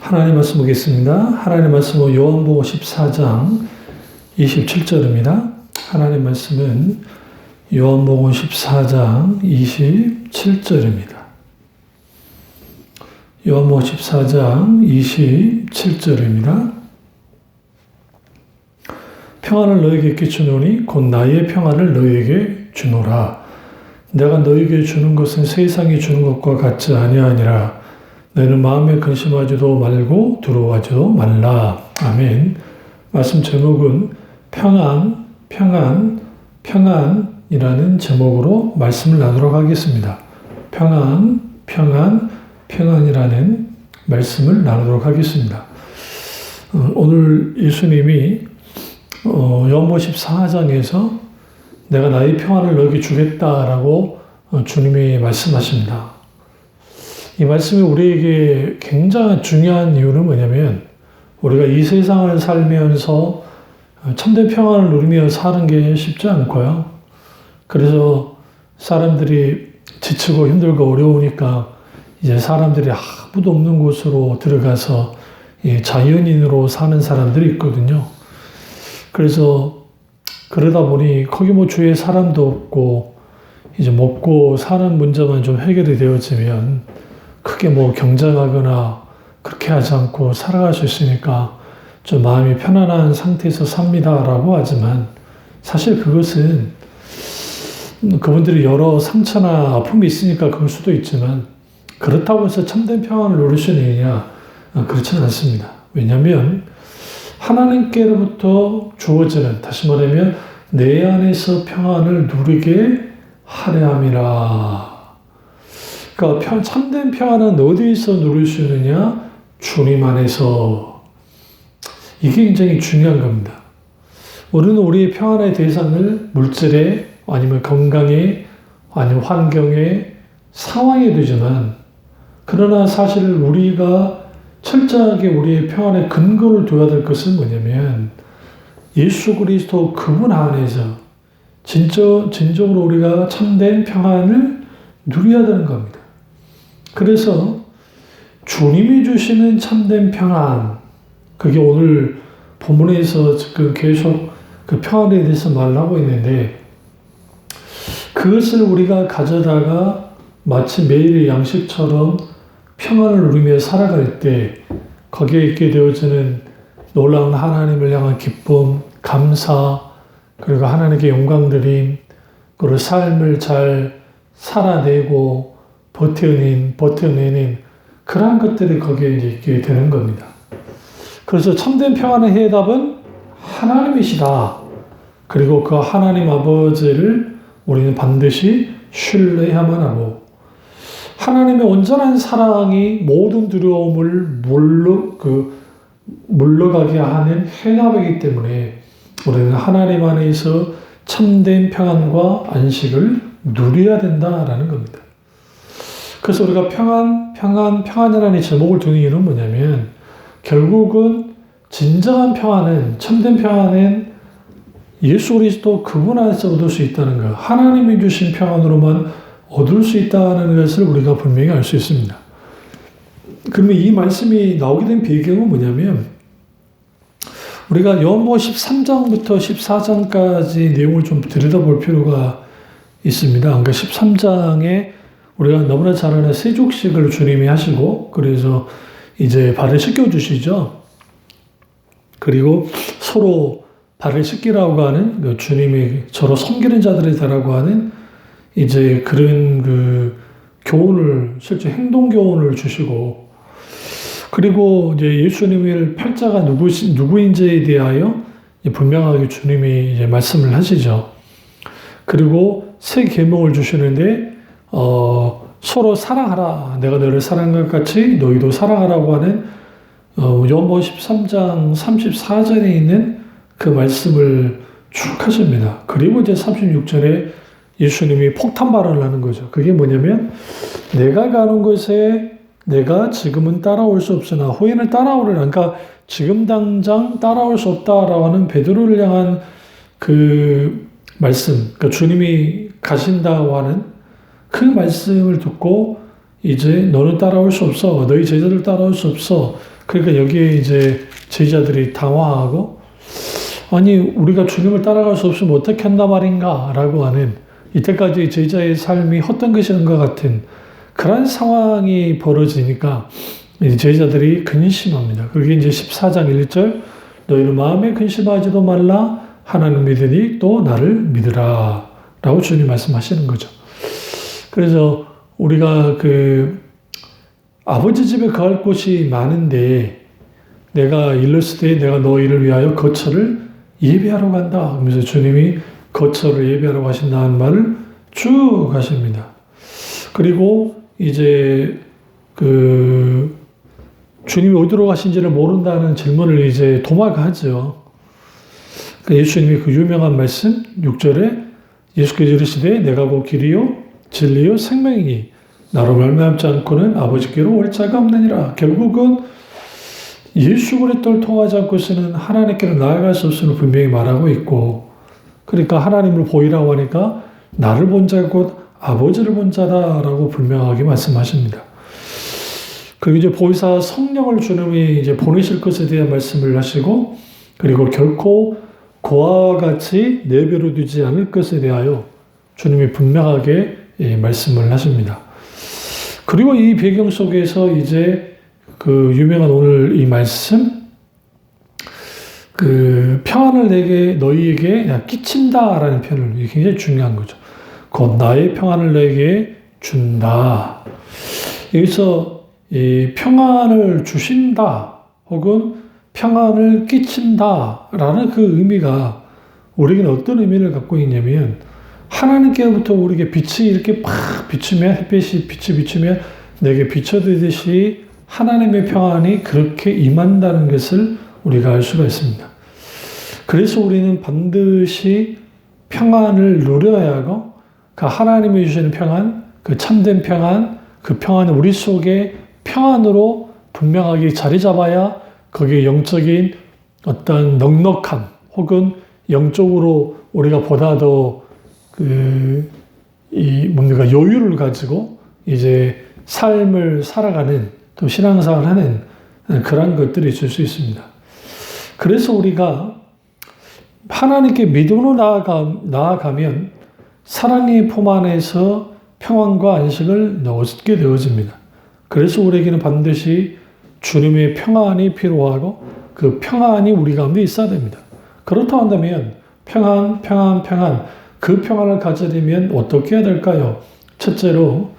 하나님 말씀 보겠습니다. 하나님 말씀은 요한복음 14장 27절입니다. 하나님 말씀은 요한복음 14장 27절입니다. 요한복음 14장 27절입니다. 평안을 너에게 끼치노니 곧 나의 평안을 너에게 주노라. 내가 너에게 주는 것은 세상이 주는 것과 같지 아니하니라. 너희는 마음에 근심하지도 말고 두려워하지도 말라. 아멘. 말씀 제목은 평안, 평안, 평안이라는 제목으로 말씀을 나누도록 하겠습니다. 평안, 평안, 평안이라는 말씀을 나누도록 하겠습니다. 오늘 예수님이 요한복음 14장에서 내가 나의 평안을 너에게 주겠다라고 주님이 말씀하십니다. 이 말씀이 우리에게 굉장히 중요한 이유는 뭐냐면 우리가 이 세상을 살면서 참된 평안을 누리며 사는 게 쉽지 않고요. 그래서 사람들이 지치고 힘들고 어려우니까 이제 사람들이 아무도 없는 곳으로 들어가서 자연인으로 사는 사람들이 있거든요. 그래서 그러다 보니 거기 뭐 주위에 사람도 없고 이제 먹고 사는 문제만 좀 해결이 되어지면 크게 뭐 경쟁하거나 그렇게 하지 않고 살아갈 수 있으니까 좀 마음이 편안한 상태에서 삽니다라고 하지만 사실 그것은 그분들이 여러 상처나 아픔이 있으니까 그럴 수도 있지만 그렇다고 해서 참된 평안을 누릴 수 있느냐? 그렇지는 않습니다. 왜냐하면 하나님께로부터 주어지는, 다시 말하면 내 안에서 평안을 누리게 하려 함이라. 그러니까 참된 평안은 어디에서 누릴 수 있느냐? 주님 안에서. 이게 굉장히 중요한 겁니다. 우리는 우리의 평안의 대상을 물질에 아니면 건강에 아니면 환경에 상황에 두지만 그러나 사실 우리가 철저하게 우리의 평안의 근거를 둬야 될 것은 뭐냐면 예수 그리스도 그분 안에서 진정으로 우리가 참된 평안을 누려야 되는 겁니다. 그래서 주님이 주시는 참된 평안, 그게 오늘 본문에서 지금 계속 그 평안에 대해서 말을 하고 있는데 그것을 우리가 가져다가 마치 매일의 양식처럼 평안을 누리며 살아갈 때 거기에 있게 되어지는 놀라운 하나님을 향한 기쁨, 감사, 그리고 하나님께 영광드림, 그리고 삶을 잘 살아내고 버텨내는 그러한 것들이 거기에 이제 있게 되는 겁니다. 그래서 참된 평안의 해답은 하나님이시다. 그리고 그 하나님 아버지를 우리는 반드시 신뢰해야만 하고 하나님의 온전한 사랑이 모든 두려움을 물러가게 하는 해답이기 때문에 우리는 하나님 안에서 참된 평안과 안식을 누려야 된다라는 겁니다. 그래서 우리가 평안이라는 제목을 두는 이유는 뭐냐면 결국은 진정한 평안은, 참된 평안은 예수 그리스도 그분 안에서 얻을 수 있다는 것, 하나님이 주신 평안으로만 얻을 수 있다는 것을 우리가 분명히 알 수 있습니다. 그러면 이 말씀이 나오게 된 배경은 뭐냐면 우리가 요한복음 13장부터 14장까지 내용을 좀 들여다볼 필요가 있습니다. 그러니까 13장에 우리가 너무나 잘 아는 세족식을 주님이 하시고 그래서 이제 발을 씻겨주시죠. 그리고 서로 발을 씻기라고 하는 그 주님이 서로 섬기는 자들이다라고 하는 이제 그런 그 교훈을, 실제 행동 교훈을 주시고 그리고 이제 예수님의 팔자가 누구인지에 대하여 분명하게 주님이 이제 말씀을 하시죠. 그리고 새 계명을 주시는데 서로 사랑하라. 내가 너를 사랑한 것 같이 너희도 사랑하라고 하는 요한복음 13장 34절에 있는 그 말씀을 쭉 하십니다. 그리고 이제 36절에 예수님이 폭탄 발언을 하는 거죠. 그게 뭐냐면 내가 가는 곳에 내가 지금은 따라올 수 없으나 후에는 따라오리라. 그러니까 지금 당장 따라올 수 없다라고 하는 베드로를 향한 그 말씀, 그러니까 주님이 가신다고 하는 그 말씀을 듣고 이제 너는 따라올 수 없어. 너희 제자들 따라올 수 없어. 그러니까 여기에 이제 제자들이 당황하고, 아니, 우리가 주님을 따라갈 수 없으면 어떻게 한단 말인가? 라고 하는, 이때까지 제자의 삶이 헛된 것인가 같은 그런 상황이 벌어지니까 제자들이 근심합니다. 그게 이제 14장 1절, 너희는 마음에 근심하지도 말라, 하나님 믿으니 또 나를 믿으라. 라고 주님 말씀하시는 거죠. 그래서 우리가 아버지 집에 거할 곳이 많은데, 내가 일렀을 때 내가 너희를 위하여 거처를 예배하러 간다. 그러면서 주님이 거처를 예배하러 가신다는 말을 쭉 하십니다. 그리고 이제 주님이 어디로 가신지를 모른다는 질문을 이제 도마가 하죠. 예수님이 그 유명한 말씀 6절에 예수께서 이르시되 내가 곧 길이요 진리요 생명이니 나로 말미암지 않고는 아버지께로 올 자가 없느니라. 결국은 예수 그리스도를 통하지 않고서는 하나님께로 나아갈 수 없음을 분명히 말하고 있고, 그러니까 하나님을 보이라고 하니까 나를 본 자 곧 아버지를 본 자다라고 분명하게 말씀하십니다. 그리고 이제 보혜사 성령을 주님이 이제 보내실 것에 대한 말씀을 하시고, 그리고 결코 그와 같이 내버려 두지 않을 것에 대하여 주님이 분명하게 말씀을 하십니다. 그리고 이 배경 속에서 이제 유명한 오늘 이 말씀, 평안을 너희에게 끼친다라는 표현을, 굉장히 중요한 거죠. 곧 나의 평안을 너에게 준다. 여기서 이 평안을 주신다 혹은 평안을 끼친다라는 그 의미가 우리에게는 어떤 의미를 갖고 있냐면, 하나님께로부터 우리에게 빛이 이렇게 팍 비추면, 햇빛이 빛이 비추면 내게 비춰지듯이 하나님의 평안이 그렇게 임한다는 것을 우리가 알 수가 있습니다. 그래서 우리는 반드시 평안을 누려야 하고, 그 하나님이 주시는 평안, 그 참된 평안, 그 평안을 우리 속에 평안으로 분명하게 자리 잡아야 거기에 영적인 어떤 넉넉함 혹은 영적으로 우리가 보다 더 뭔가 여유를 가지고 이제 삶을 살아가는, 또 신앙생활을 하는 그런 것들이 있을 수 있습니다. 그래서 우리가 하나님께 믿음으로 나아가면 사랑의 품 안에서 평안과 안식을 얻게 되어집니다. 그래서 우리에게는 반드시 주님의 평안이 필요하고 그 평안이 우리 가운데 있어야 됩니다. 그렇다고 한다면 평안, 그 평안을 가지려면 어떻게 해야 될까요? 첫째로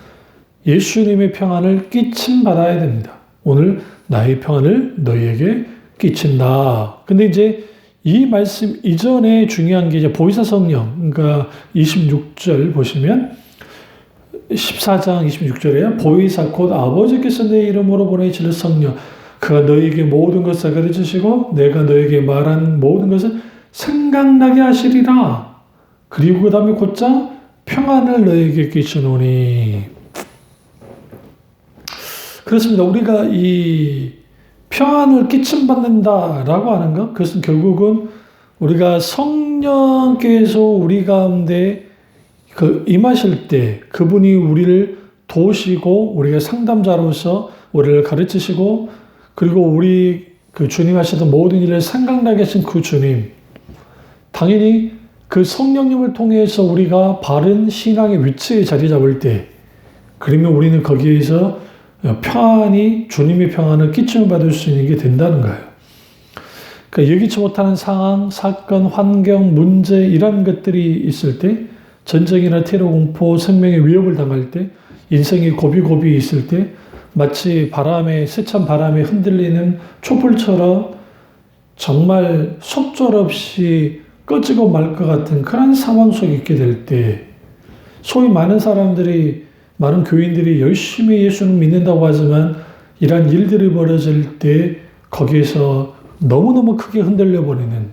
예수님의 평안을 끼침받아야 됩니다. 오늘 나의 평안을 너희에게 끼친다. 근데 이제 이 말씀 이전에 중요한 게 이제 보혜사 성령, 그러니까 26절 보시면 14장 26절에 보혜사 곧 아버지께서 내 이름으로 보내실 성령, 그가 너희에게 모든 것을 가르치시고 내가 너희에게 말한 모든 것을 생각나게 하시리라. 그리고 그 다음에 곧장 평안을 너희에게 끼치노니. 그렇습니다. 우리가 이 평안을 끼침받는다라고 하는 것, 그것은 결국은 우리가 성령께서 우리 가운데 임하실 때 그분이 우리를 도우시고 우리가 상담자로서 우리를 가르치시고, 그리고 우리 주님 하시던 모든 일을 생각나게 하신 그 주님, 당연히 그 성령님을 통해서 우리가 바른 신앙의 위치에 자리 잡을 때, 그러면 우리는 거기에서 평안이, 주님의 평안을 끼침을 받을 수 있는 게 된다는 거예요. 그러니까 예기치 못하는 상황, 사건, 환경, 문제 이런 것들이 있을 때, 전쟁이나 테러 공포, 생명의 위협을 당할 때, 인생의 고비고비 있을 때, 마치 세찬 바람에 흔들리는 촛불처럼 정말 속절없이 꺼지고 말 것 같은 그런 상황 속에 있게 될 때, 소위 많은 교인들이 열심히 예수를 믿는다고 하지만 이러한 일들이 벌어질 때 거기에서 너무너무 크게 흔들려 버리는,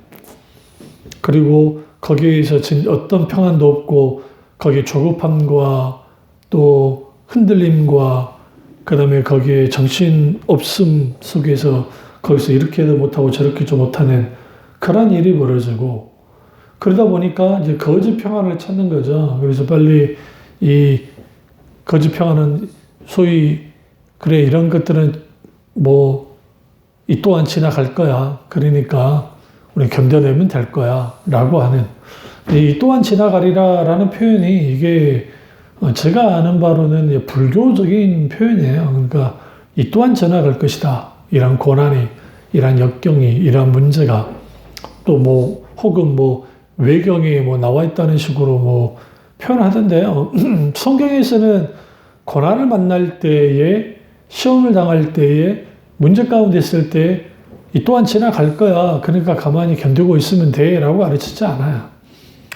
그리고 거기에서 어떤 평안도 없고 거기에 조급함과 또 흔들림과 그 다음에 거기에 정신 없음 속에서 거기서 이렇게도 못하고 저렇게도 못하는 그런 일이 벌어지고, 그러다 보니까 이제 거짓 평안을 찾는 거죠. 그래서 빨리 이 거짓 평안은 소위 이런 것들은 이 또한 지나갈 거야. 그러니까 우리 견뎌내면 될 거야. 라고 하는 이 또한 지나가리라 라는 표현이 이게 제가 아는 바로는 불교적인 표현이에요. 그러니까 이 또한 지나갈 것이다. 이런 고난이, 이런 역경이, 이런 문제가 또 뭐 혹은 뭐 외경에 뭐 나와 있다는 식으로 뭐 표현하던데요. 성경에서는 고난을 만날 때에 시험을 당할 때에 문제 가운데 있을 때 이 또한 지나갈 거야. 그러니까 가만히 견디고 있으면 돼. 라고 가르치지 않아요.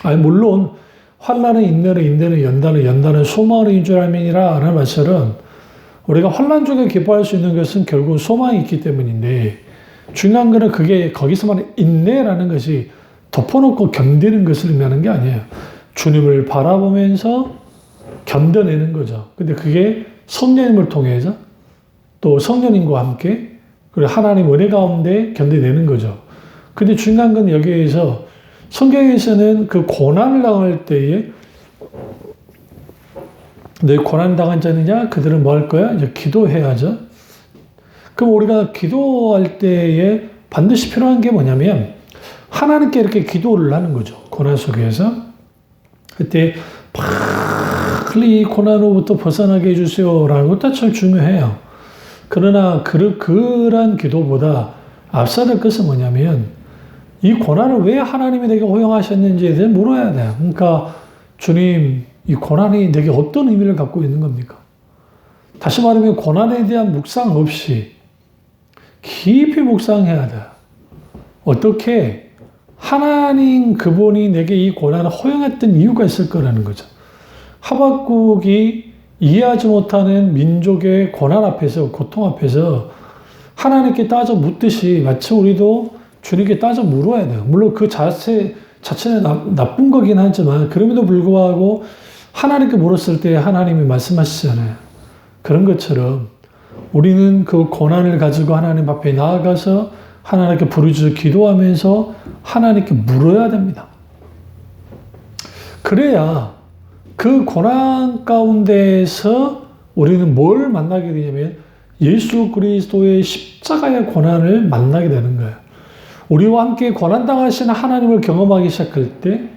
아니, 물론 환난은 인내는 인내는 연단은 연단은 소망을 인줄알미니라 라는 말씀은 우리가 환난 중에 기뻐할 수 있는 것은 결국 소망이 있기 때문인데 중요한 것은 그게 거기서 말하는 인내라는 것이 덮어놓고 견디는 것을 의미하는 게 아니에요. 주님을 바라보면서 견뎌내는 거죠. 근데 그게 성령님을 통해서 또 성령님과 함께 그리고 하나님 은혜 가운데 견뎌내는 거죠. 근데 중요한 건 여기에서 성경에서는 그 고난을 당할 때에 내 고난 당한 자느냐? 그들은 뭐 할 거야? 이제 기도해야죠. 그럼 우리가 기도할 때에 반드시 필요한 게 뭐냐면 하나님께 이렇게 기도를 하는 거죠. 고난 속에서. 그때 빨리 이 고난으로부터 벗어나게 해주세요. 라는 것도 참 중요해요. 그러나 그런 기도보다 앞서야 될 것은 뭐냐면 이 고난을 왜 하나님이 내게 허용하셨는지에 대해 물어야 돼요. 그러니까 주님, 이 고난이 내게 어떤 의미를 갖고 있는 겁니까? 다시 말하면 고난에 대한 묵상 없이 깊이 묵상해야 돼요. 어떻게 하나님 그분이 내게 이 고난을 허용했던 이유가 있을 거라는 거죠. 하박국이 이해하지 못하는 민족의 고난 앞에서, 고통 앞에서 하나님께 따져 묻듯이 마치 우리도 주님께 따져 물어야 돼요. 물론 그 자체는 나쁜 거긴 하지만 그럼에도 불구하고 하나님께 물었을 때 하나님이 말씀하시잖아요. 그런 것처럼 우리는 그 고난을 가지고 하나님 앞에 나아가서 하나님께 부르짖어 기도하면서 하나님께 물어야 됩니다. 그래야 그 고난 가운데에서 우리는 뭘 만나게 되냐면 예수 그리스도의 십자가의 고난을 만나게 되는 거예요. 우리와 함께 고난당하시는 하나님을 경험하기 시작할 때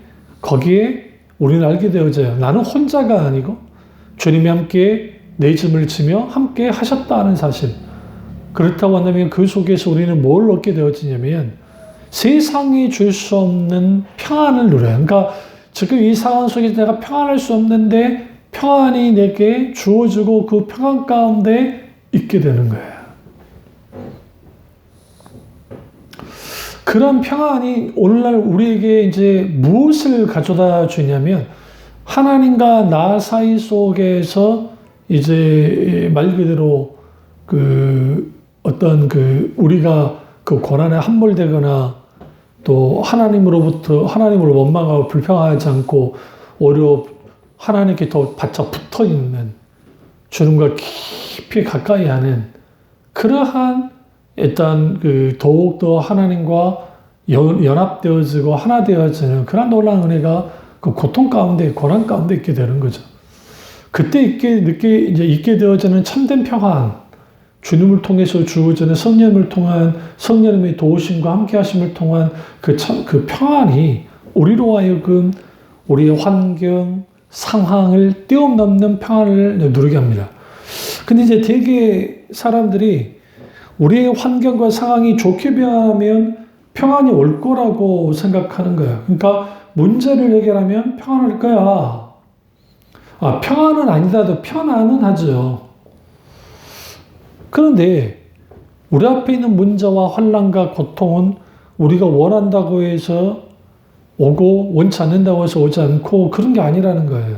거기에 우리는 알게 되어져요. 나는 혼자가 아니고 주님이 함께 내 짐을 지며 함께 하셨다는 사실. 그렇다고 한다면 그 속에서 우리는 뭘 얻게 되어지냐면 세상이 줄 수 없는 평안을 누려요. 그러니까 지금 이 상황 속에서 내가 평안할 수 없는데 평안이 내게 주어지고 그 평안 가운데 있게 되는 거예요. 그런 평안이 오늘날 우리에게 이제 무엇을 가져다 주냐면 하나님과 나 사이 속에서 이제 말 그대로 그 어떤 그 우리가 그 고난에 함몰되거나 또 하나님을 원망하고 불평하지 않고 오히려 하나님께 더 바짝 붙어 있는 주님과 깊이 가까이 하는 그러한 일단 그 더욱더 하나님과 연합되어지고 하나 되어지는 그런 놀라운 은혜가 그 고통 가운데 고난 가운데 있게 되는 거죠. 그때 있게 되어지는 참된 평안, 주님을 통해서 주어지는 성령을 통한 성령님의 도우심과 함께 하심을 통한 그 평안이 우리로 하여금 우리의 환경, 상황을 뛰어넘는 평안을 누리게 합니다. 근데 이제 대개 사람들이 우리의 환경과 상황이 좋게 변하면 평안이 올 거라고 생각하는 거예요. 그러니까 문제를 해결하면 평안할 거야. 평안은 아니라도 편안은 하죠. 그런데 우리 앞에 있는 문제와 환난과 고통은 우리가 원한다고 해서 오고 원치 않는다고 해서 오지 않고 그런 게 아니라는 거예요.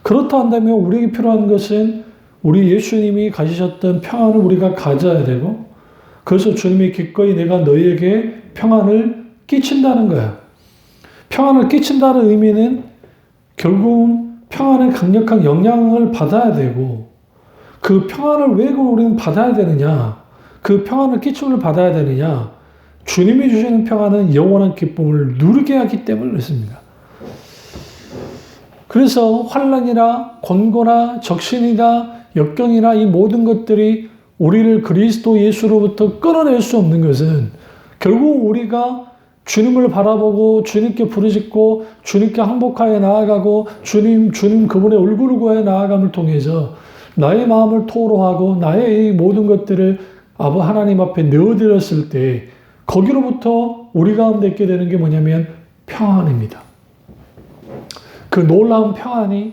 그렇다 한다면 우리에게 필요한 것은 우리 예수님이 가지셨던 평안을 우리가 가져야 되고 그래서 주님이 기꺼이 내가 너희에게 평안을 끼친다는 거예요. 평안을 끼친다는 의미는 결국은 평안의 강력한 영향을 받아야 되고 그 평안을 왜 우리는 받아야 되느냐? 그 평안을 끼침을 받아야 되느냐? 주님이 주시는 평안은 영원한 기쁨을 누리게 하기 때문에 그렇습니다. 그래서 환난이나 권고나 적신이나 역경이나 이 모든 것들이 우리를 그리스도 예수로부터 끊어낼 수 없는 것은 결국 우리가 주님을 바라보고 주님께 부르짖고 주님께 항복하여 나아가고 주님 그분의 얼굴을 구하여 나아감을 통해서 나의 마음을 토로하고 나의 이 모든 것들을 아버 하나님 앞에 내어드렸을 때 거기로부터 우리 가운데 있게 되는 게 뭐냐면 평안입니다. 그 놀라운 평안이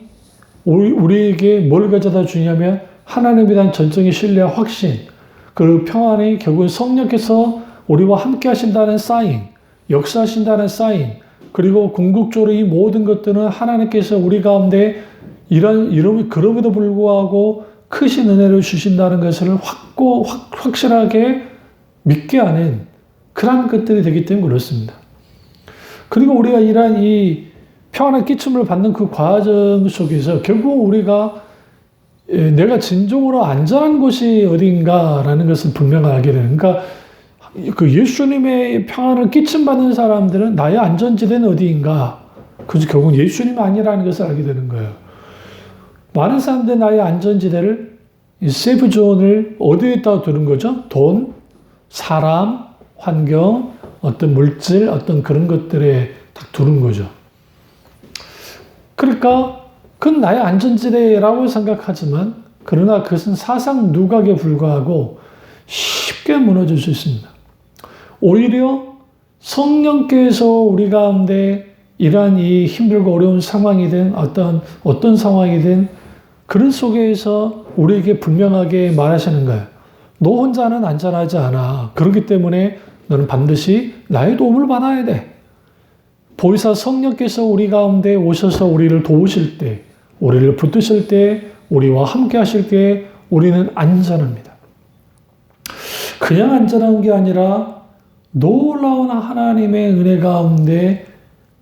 우리에게 뭘 가져다 주냐면 하나님에 대한 전적인 신뢰와 확신, 그 평안이 결국은 성령께서 우리와 함께 하신다는 사인, 역사하신다는 사인, 그리고 궁극적으로 이 모든 것들은 하나님께서 우리 가운데 그럼에도 불구하고 크신 은혜를 주신다는 것을 확실하게 믿게 하는 그런 것들이 되기 때문에 그렇습니다. 그리고 우리가 이러한 이 평안한 끼침을 받는 그 과정 속에서 결국 우리가 내가 진정으로 안전한 곳이 어딘가라는 것을 분명히 알게 되는, 그러니까 그 예수님의 평안을 끼침받는 사람들은 나의 안전지대는 어디인가? 그래서 결국 예수님이 아니라는 것을 알게 되는 거예요. 많은 사람들이 나의 안전지대를, 이 세이프존을 어디에다 두는 거죠? 돈, 사람, 환경, 어떤 물질, 어떤 그런 것들에 딱 두는 거죠. 그러니까 그건 나의 안전지대라고 생각하지만 그러나 그것은 사상 누각에 불과하고 쉽게 무너질 수 있습니다. 오히려 성령께서 우리 가운데 이러한 이 힘들고 어려운 상황이든 어떤 상황이든 그런 속에서 우리에게 분명하게 말하시는 거예요. 너 혼자는 안전하지 않아. 그렇기 때문에 너는 반드시 나의 도움을 받아야 돼. 보혜사 성령께서 우리 가운데 오셔서 우리를 도우실 때, 우리를 붙드실 때, 우리와 함께 하실 때 우리는 안전합니다. 그냥 안전한 게 아니라 놀라운 하나님의 은혜 가운데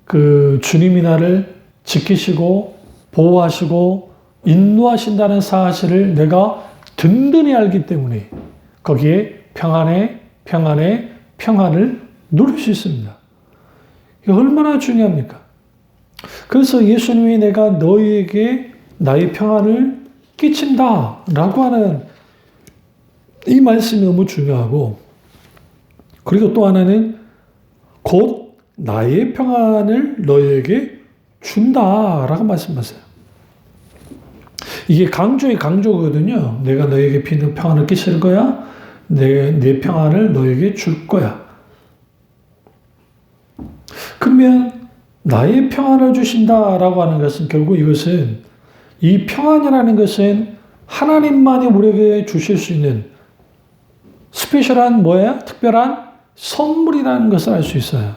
그 주님이 나를 지키시고 보호하시고 인도하신다는 사실을 내가 든든히 알기 때문에 거기에 평안을 누릴 수 있습니다. 이게 얼마나 중요합니까? 그래서 예수님이 내가 너희에게 나의 평안을 끼친다 라고 하는 이 말씀이 너무 중요하고, 그리고 또 하나는 곧 나의 평안을 너희에게 준다라고 말씀하세요. 이게 강조의 강조거든요. 내가 너희에게 평안을 끼칠 거야. 내 평안을 너희에게 줄 거야. 그러면 나의 평안을 주신다라고 하는 것은 결국 이것은 이 평안이라는 것은 하나님만이 우리에게 주실 수 있는 스페셜한 특별한 선물이라는 것을 알 수 있어요.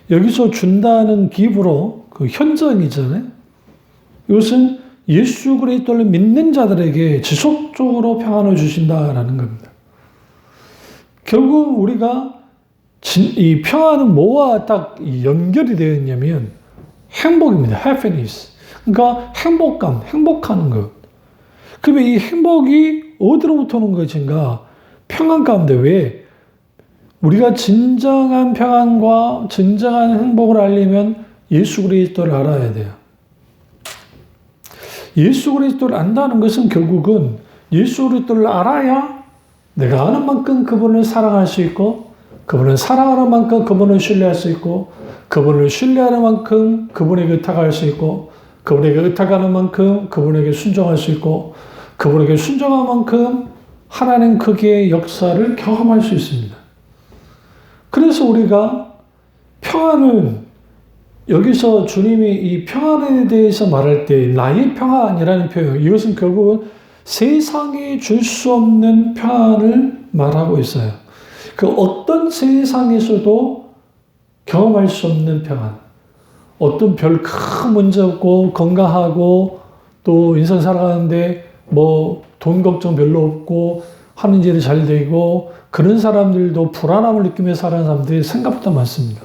여기서 준다는 기브로 그 현전이잖아요. 이것은 예수 그리스도를 믿는 자들에게 지속적으로 평안을 주신다라는 겁니다. 결국 우리가 이 평안은 뭐와 딱 연결이 되어 있냐면 행복입니다. happiness. 그러니까 행복하는 것. 그러면 이 행복이 어디로부터 오는 것인가? 평안 가운데. 왜? 우리가 진정한 평안과 진정한 행복을 알려면 예수 그리스도를 알아야 돼요. 예수 그리스도를 안다는 것은 결국은 예수 그리스도를 알아야 내가 아는 만큼 그분을 사랑할 수 있고, 그분을 사랑하는 만큼 그분을 신뢰할 수 있고, 그분을 신뢰하는 만큼 그분에게 의탁할 수 있고, 그분에게 의탁하는 만큼 그분에게 순종할 수 있고, 그분에게 순종한 만큼 하나님 거기에 역사를 경험할 수 있습니다. 그래서 우리가 평안은 여기서 주님이 이 평안에 대해서 말할 때 나의 평안이라는 표현, 이것은 결국은 세상이 줄 수 없는 평안을 말하고 있어요. 그 어떤 세상에서도 경험할 수 없는 평안. 어떤 별 큰 문제 없고 건강하고 또 인생 살아가는데 뭐 돈 걱정 별로 없고 하는 일이 잘 되고 그런 사람들도 불안함을 느끼며 사는 사람들이 생각보다 많습니다.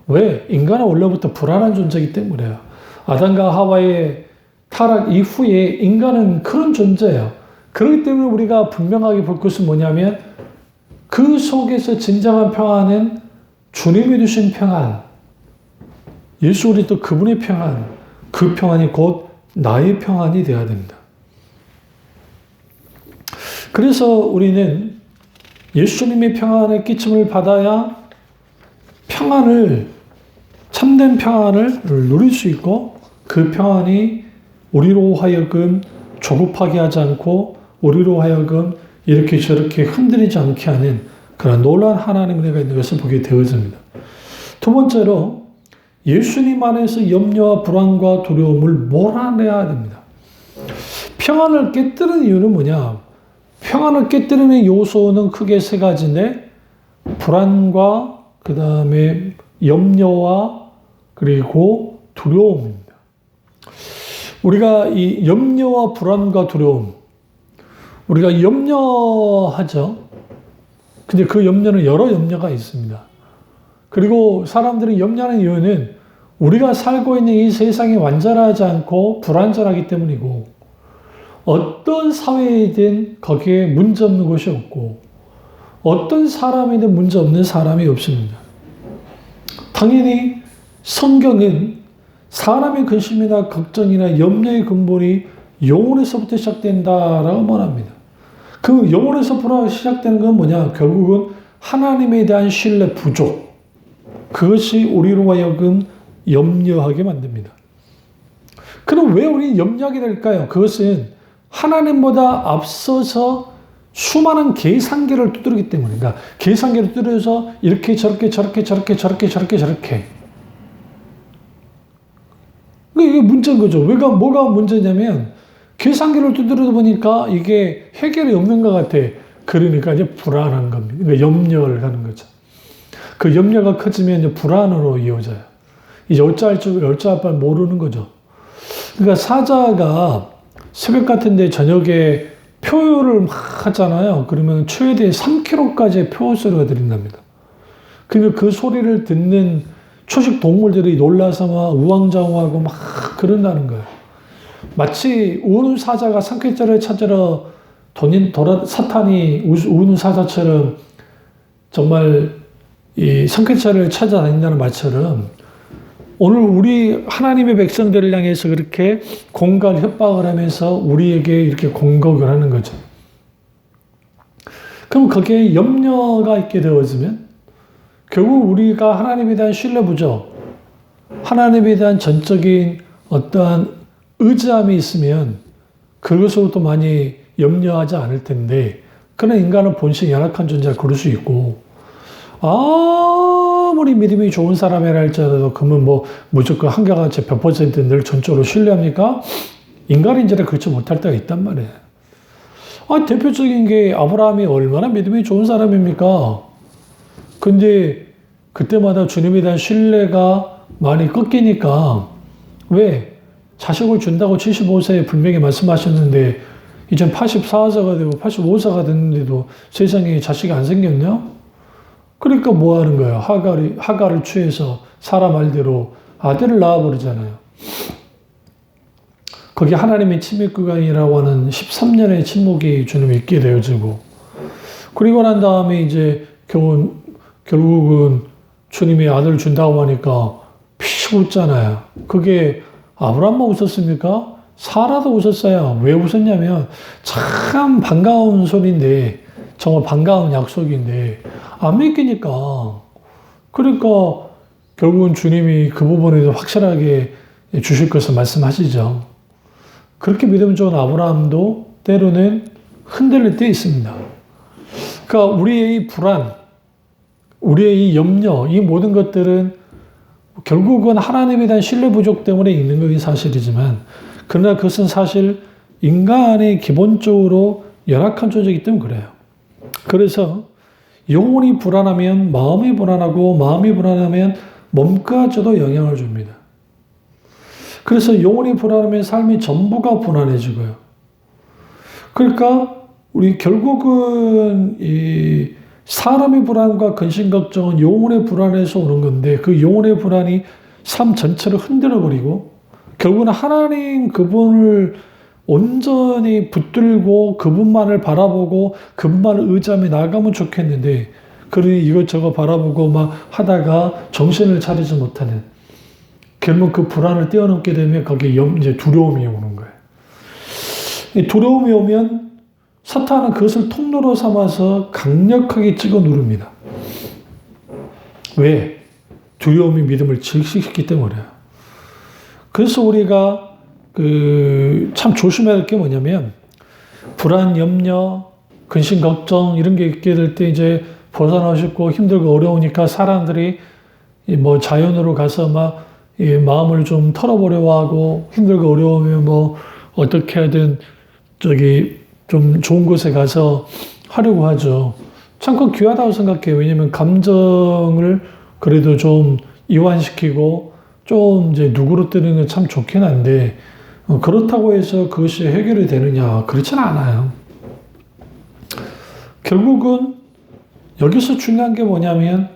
왜? 인간은 원래부터 불안한 존재이기 때문에요. 아담과 하와의 타락 이후에 인간은 그런 존재예요. 그렇기 때문에 우리가 분명하게 볼 것은 뭐냐면 그 속에서 진정한 평안은 주님이 주신 평안, 예수 그리스도 그분의 평안, 그 평안이 곧 나의 평안이 되어야 됩니다. 그래서 우리는 예수님의 평안의 끼침을 받아야 참된 평안을 누릴 수 있고, 그 평안이 우리로 하여금 조급하게 하지 않고 우리로 하여금 이렇게 저렇게 흔들리지 않게 하는 그런 놀라운 하나님의 은혜가 있는 것을 보게 되어집니다. 두 번째로 예수님 안에서 염려와 불안과 두려움을 몰아내야 됩니다. 평안을 깨뜨리는 이유는 뭐냐? 평안을 깨뜨리는 요소는 크게 세 가지인데, 불안과 그 다음에 염려와 그리고 두려움입니다. 우리가 이 염려와 불안과 두려움, 우리가 염려하죠. 근데 그 염려는 여러 염려가 있습니다. 그리고 사람들이 염려하는 이유는 우리가 살고 있는 이 세상이 완전하지 않고 불완전하기 때문이고, 어떤 사회이든 거기에 문제 없는 곳이 없고, 어떤 사람이든 문제 없는 사람이 없습니다. 당연히 성경은 사람의 근심이나 걱정이나 염려의 근본이 영혼에서부터 시작된다라고 말합니다. 그 영혼에서부터 시작되는 건 뭐냐? 결국은 하나님에 대한 신뢰 부족. 그것이 우리로 하여금 염려하게 만듭니다. 그럼 왜 우리는 염려하게 될까요? 그것은 하나님보다 앞서서 수많은 계산기를 두드리기 때문입니다. 계산기를 두드려서 이렇게 저렇게 저렇게 저렇게 저렇게 저렇게 저렇게. 이게 문제인 거죠. 뭐가 문제냐면 계산기를 두드려 보니까 이게 해결이 없는 것 같아. 그러니까 이제 불안한 겁니다. 그러니까 염려를 하는 거죠. 그 염려가 커지면 이제 불안으로 이어져요. 이제 어찌할 바를 모르는 거죠. 그러니까 사자가 새벽 같은데 저녁에 표효를 막 하잖아요. 그러면 최대 3km까지의 표효 소리가 들린답니다. 그러니까 그 소리를 듣는 초식 동물들이 놀라서 막 우왕좌왕하고 막 그런다는 거예요. 마치 우는 사자가 산꼭대기를 찾으러 사탄이 우는 사자처럼 정말 이 산꼭대기를 찾아다닌다는 말처럼, 오늘 우리 하나님의 백성들을 향해서 그렇게 공갈 협박을 하면서 우리에게 이렇게 공격을 하는 거죠. 그럼 거기에 염려가 있게 되어지면 결국 우리가 하나님에 대한 신뢰 부족, 하나님에 대한 전적인 어떠한 의지함이 있으면 그것으로도 많이 염려하지 않을 텐데, 그런 인간은 본性연약한 존재라 그럴 수 있고, 아무리 믿음이 좋은 사람이라 할지라도 그러면 뭐 무조건 한결같이 100% 늘 전적으로 신뢰합니까? 인간인지라 그렇지 못할 때가 있단 말이에요. 대표적인 게 아브라함이 얼마나 믿음이 좋은 사람입니까? 근데 그때마다 주님에 대한 신뢰가 많이 꺾이니까, 왜? 자식을 준다고 75세에 분명히 말씀하셨는데 이젠 84세가 되고 85세가 됐는데도 세상에 자식이 안 생겼냐? 그러니까 뭐 하는 거예요? 하갈을 취해서 사람 말대로 아들을 낳아버리잖아요. 거기 하나님의 침묵 구간이라고 하는 13년의 침묵이 주님이 있게 되어지고, 그리고 난 다음에 이제 결국은 주님이 아들을 준다고 하니까 피식 웃잖아요. 그게 아브라함만 웃었습니까? 사라도 웃었어요. 왜 웃었냐면 참 반가운 소리인데, 정말 반가운 약속인데 안 믿기니까. 그러니까 결국은 주님이 그 부분에서 확실하게 주실 것을 말씀하시죠. 그렇게 믿음 좋은 아브라함도 때로는 흔들릴 때 있습니다. 그러니까 우리의 이 불안, 우리의 이 염려, 이 모든 것들은 결국은 하나님에 대한 신뢰 부족 때문에 있는 것이 사실이지만, 그러나 그것은 사실 인간의 기본적으로 열악한 존재이기 때문에 그래요. 그래서 영혼이 불안하면 마음이 불안하고, 마음이 불안하면 몸까지도 영향을 줍니다. 그래서 영혼이 불안하면 삶이 전부가 불안해지고요. 그러니까 우리 결국은 이 사람의 불안과 근심 걱정은 영혼의 불안에서 오는 건데, 그 영혼의 불안이 삶 전체를 흔들어 버리고 결국은 하나님 그분을 온전히 붙들고 그분만을 바라보고 그분만을 의지하며 나가면 좋겠는데, 그러니 이것저것 바라보고 막 하다가 정신을 차리지 못하는, 결국 그 불안을 뛰어넘게 되면 거기에 이제 두려움이 오는 거예요. 이 두려움이 오면 사탄은 그것을 통로로 삼아서 강력하게 찍어 누릅니다. 왜? 두려움이 믿음을 질식시키기 때문이에요. 그래서 우리가 참 조심해야 할 게 뭐냐면, 불안, 염려, 근심, 걱정 이런 게 있게 될 때 이제 벗어나고 싶고 힘들고 어려우니까 사람들이 뭐 자연으로 가서 막 마음을 좀 털어보려고 하고, 힘들고 어려우면 뭐 어떻게 하든 좀 좋은 곳에 가서 하려고 하죠. 참 그거 귀하다고 생각해요. 왜냐면 감정을 그래도 좀 이완시키고 좀 이제 누그러뜨리는 건 참 좋긴 한데, 그렇다고 해서 그것이 해결이 되느냐? 그렇진 않아요. 결국은 여기서 중요한 게 뭐냐면,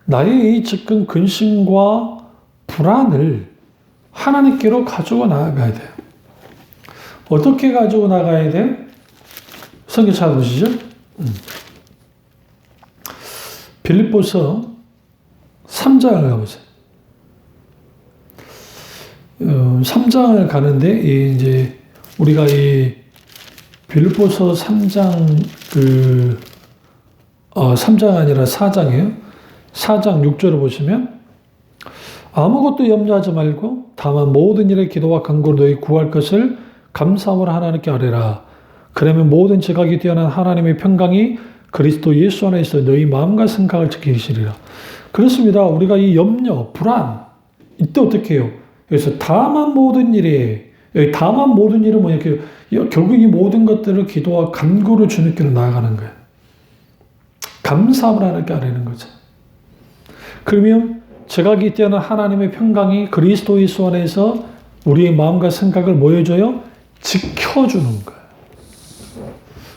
나의 이 지금 근심과 불안을 하나님께로 가지고 나아가야 돼요. 어떻게 가지고 나가야 돼요? 성경 찾아보시죠. 빌립보서 3장을 가보세요. 3장을 가는데, 이제 우리가 이 빌립보서 3장 3장 아니라 4장이에요. 4장 6절을 보시면, 아무것도 염려하지 말고 다만 모든 일에 기도와 간구로 너희 구할 것을 감사함으로 하나님께 아뢰라. 그러면 모든 지각이 뛰어난 하나님의 평강이 그리스도 예수 안에 있어 너희 마음과 생각을 지키시리라. 그렇습니다. 우리가 이 염려, 불안, 이때 어떻게 해요? 그래서 다만 모든 일에, 다만 모든 일은 뭐냐? 결국 이 모든 것들을 기도와 간구로 주님께로 나아가는 거예요. 감사함을 하나님께 아뢰는 거죠. 그러면 지각이 뛰어난 하나님의 평강이 그리스도 예수 안에서 우리의 마음과 생각을 뭐 해줘요? 지켜주는 거예요.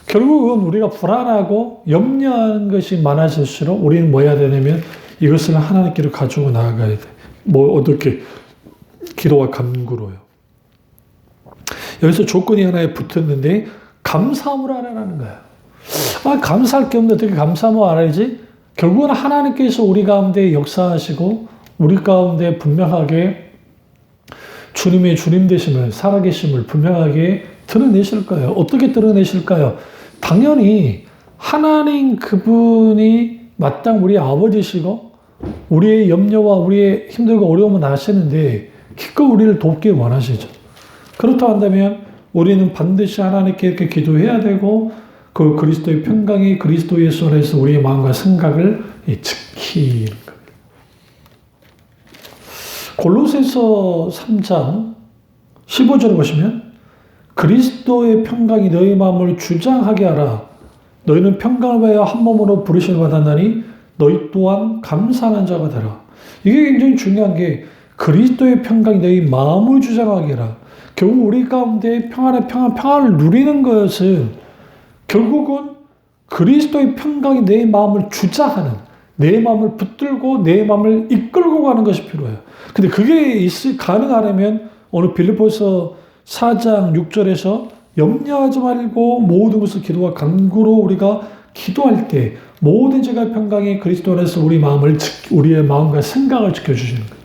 결국은 우리가 불안하고 염려하는 것이 많아질수록 우리는 뭐 해야 되냐면, 이것을 하나님께로 가지고 나아가야 돼. 뭐 어떻게? 기도와 간구로요. 여기서 조건이 하나에 붙었는데, 감사함으로 하라는 거예요. 감사할 게 없는데 어떻게 감사함으로 알아야지? 결국은 하나님께서 우리 가운데 역사하시고 우리 가운데 분명하게 주님의 주님 되심을, 살아계심을 분명하게 드러내실 거예요. 어떻게 드러내실까요? 당연히 하나님 그분이 마땅 우리의 아버지시고 우리의 염려와 우리의 힘들고 어려움을 아시는데 기꺼이 우리를 돕기 원하시죠. 그렇다 한다면 우리는 반드시 하나님께 이렇게 기도해야 되고, 그 그리스도의 평강이 그리스도 예수 안에서 우리의 마음과 생각을 지키는 겁니다. 골로새서 3장 15절을 보시면, 그리스도의 평강이 너희 마음을 주장하게 하라. 너희는 평강을 위하여 한 몸으로 부르심을 받았나니 너희 또한 감사하는 자가 되라. 이게 굉장히 중요한 게, 그리스도의 평강이 너희 마음을 주장하게 하라. 결국 우리 가운데 평안을 누리는 것은 결국은 그리스도의 평강이 내 마음을 주장하는, 내 마음을 붙들고 내 마음을 이끌고 가는 것이 필요해요. 근데 그게 가능하려면 오늘 빌립보서 4장 6절에서 염려하지 말고 모든 것을 기도와 간구로 우리가 기도할 때 모든 제가 평강이 그리스도 안에서 우리의 마음과 생각을 지켜주시는 거예요.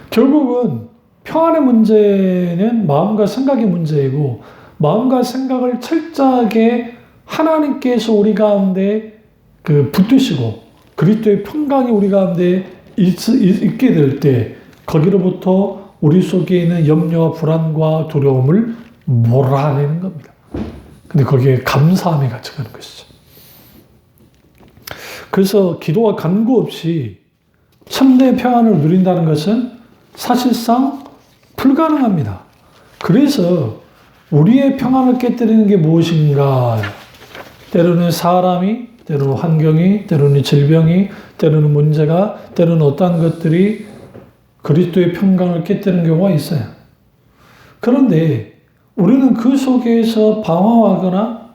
결국은 평안의 문제는 마음과 생각의 문제이고, 마음과 생각을 철저하게 하나님께서 우리 가운데 붙드시고 그리스도의 평강이 우리 가운데 있게 될 때, 거기로부터 우리 속에 있는 염려와 불안과 두려움을 몰아내는 겁니다. 근데 거기에 감사함이 같이 가는 것이죠. 그래서 기도와 간구 없이 참된 평안을 누린다는 것은 사실상 불가능합니다. 그래서 우리의 평안을 깨뜨리는 게 무엇인가? 때로는 사람이, 때로는 환경이, 때로는 질병이, 때로는 문제가, 때로는 어떠한 것들이 그리스도의 평강을 깨뜨리는 경우가 있어요. 그런데 우리는 그 속에서 방황하거나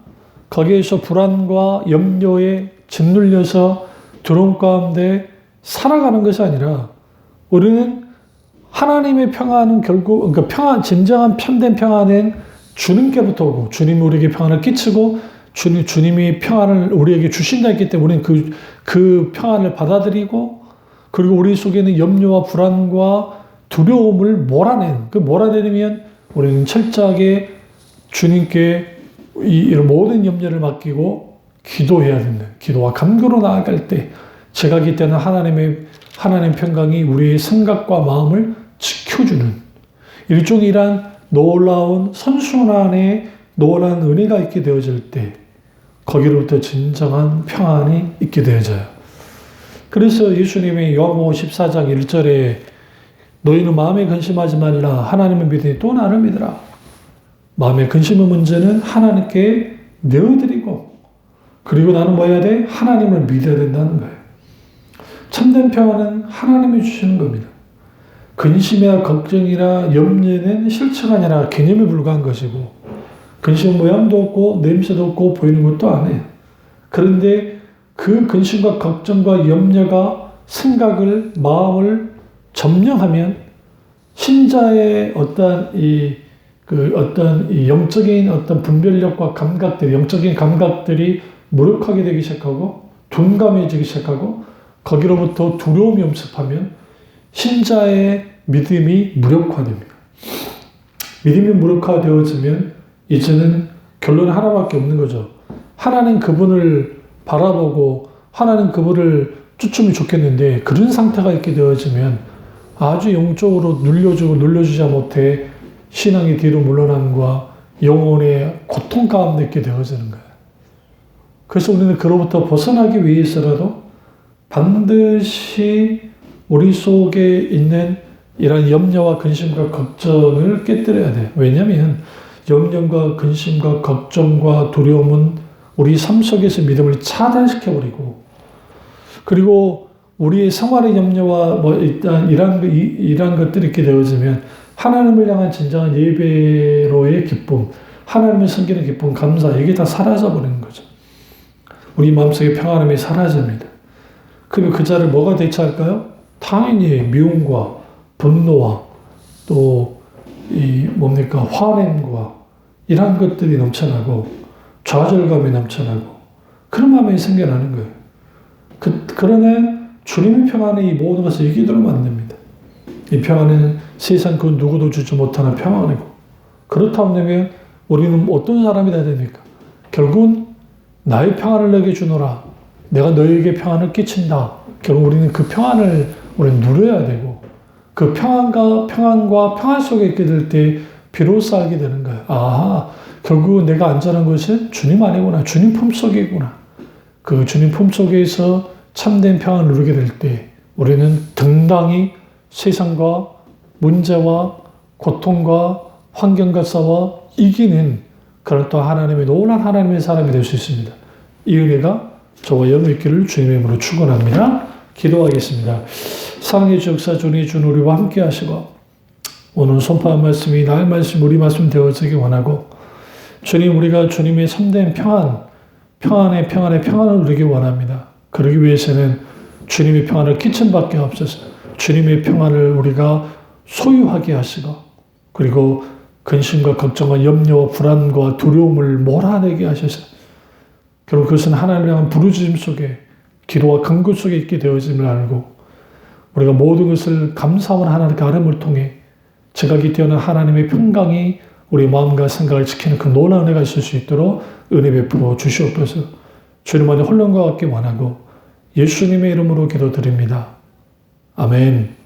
거기에서 불안과 염려에 짓눌려서 두려움 가운데 살아가는 것이 아니라, 우리는 하나님의 평안은 결국, 진정한 참된 평안은 주님께부터 오고, 주님이 우리에게 평안을 끼치고 주님이 평안을 우리에게 주신다 했기 때문에 우리는 그 평안을 받아들이고, 그리고 우리 속에는 염려와 불안과 두려움을 몰아내면 우리는 철저하게 주님께 이런 모든 염려를 맡기고 기도해야 된다. 기도와 간구로 나아갈 때 제가 기대하는 하나님 평강이 우리의 생각과 마음을 지켜주는 일종이란 놀라운 선순환의 놀라운 은혜가 있게 되어질 때 거기로부터 진정한 평안이 있게 되어져요. 그래서 예수님이 요한복음 14장 1절에 너희는 마음에 근심하지 말라. 하나님을 믿으니 또 나를 믿으라. 마음의 근심의 문제는 하나님께 내어드리고 그리고 나는 뭐 해야 돼? 하나님을 믿어야 된다는 거예요. 참된 평안은 하나님이 주시는 겁니다. 근심이나 걱정이나 염려는 실체가 아니라 개념에 불과한 것이고 근심은 모양도 없고 냄새도 없고 보이는 것도 아니에요. 그런데 그 근심과 걱정과 염려가 생각을 마음을 점령하면 신자의 어떤 영적인 어떤 분별력과 감각들이 영적인 감각들이 무력하게 되기 시작하고 둔감해지기 시작하고 거기로부터 두려움이 엄습하면 신자의 믿음이 무력화됩니다. 믿음이 무력화되어지면 이제는 결론이 하나밖에 없는 거죠. 하나는 그분을 바라보고 하나는 그분을 쫓으면 좋겠는데 그런 상태가 있게 되어지면 아주 영적으로 눌려주지 못해 신앙이 뒤로 물러남과 영혼의 고통 가운데 있게 되어지는 거예요. 그래서 우리는 그로부터 벗어나기 위해서라도 반드시 우리 속에 있는 이런 염려와 근심과 걱정을 깨뜨려야 돼요. 왜냐하면 염려과 근심과 걱정과 두려움은 우리 삶 속에서 믿음을 차단시켜버리고 그리고 우리의 생활의 염려와 일단 이러한 것들이 있게 되어지면 하나님을 향한 진정한 예배로의 기쁨, 하나님을 섬기는 기쁨, 감사 이게 다 사라져버리는 거죠. 우리 마음속에 평안함이 사라집니다. 그러면 그 자를 뭐가 대체할까요? 당연히 미움과 분노와 또 화냄과 이러한 것들이 넘쳐나고 좌절감이 넘쳐나고 그런 마음이 생겨나는 거예요. 그러나 주님의 평안이 이 모든 것을 이기도록 만듭니다. 이 평안은 세상 그 누구도 주지 못하는 평안이고 그렇다면 우리는 어떤 사람이 돼야 됩니까? 결국은 나의 평안을 너에게 주노라. 내가 너에게 평안을 끼친다. 결국 우리는 그 평안을 우리는 누려야 되고 그 평안과 평안 속에 있게 될 때 비로소 알게 되는 거예요. 아, 결국 내가 안전한 것은 주님 안이구나. 주님 품속이구나. 그 주님 품속에서 참된 평안을 누리게 될 때 우리는 당당히 세상과 문제와 고통과 환경과 싸워 이기는 그런 또 하나님의 놀라운 하나님의 사람이 될 수 있습니다. 이 은혜가 저와 여러분 있기를 주님의 이름으로 축원합니다. 기도하겠습니다. 사랑의 주 역사 주님 주 우리와 함께 하시고 오늘 선포한 말씀이 나의 말씀 우리 말씀 되어지기 원하고 주님 우리가 주님의 참된 평안의 평안을 누리기 원합니다. 그러기 위해서는 주님의 평안을 끼친 밖에 없어서 주님의 평안을 우리가 소유하게 하시고 그리고 근심과 걱정과 염려와 불안과 두려움을 몰아내게 하셔서 결국 그것은 하나님을 향한 부르짖음 속에 기도와 간구 속에 있게 되어짐을 알고 우리가 모든 것을 감사하는 하나님의 아름을 통해 제가 기대하는 하나님의 평강이 우리 마음과 생각을 지키는 그 놀라운 은혜가 있을 수 있도록 은혜 베풀어 주시옵소서. 주님만의 혼론과 같게 원하고 예수님의 이름으로 기도드립니다. 아멘.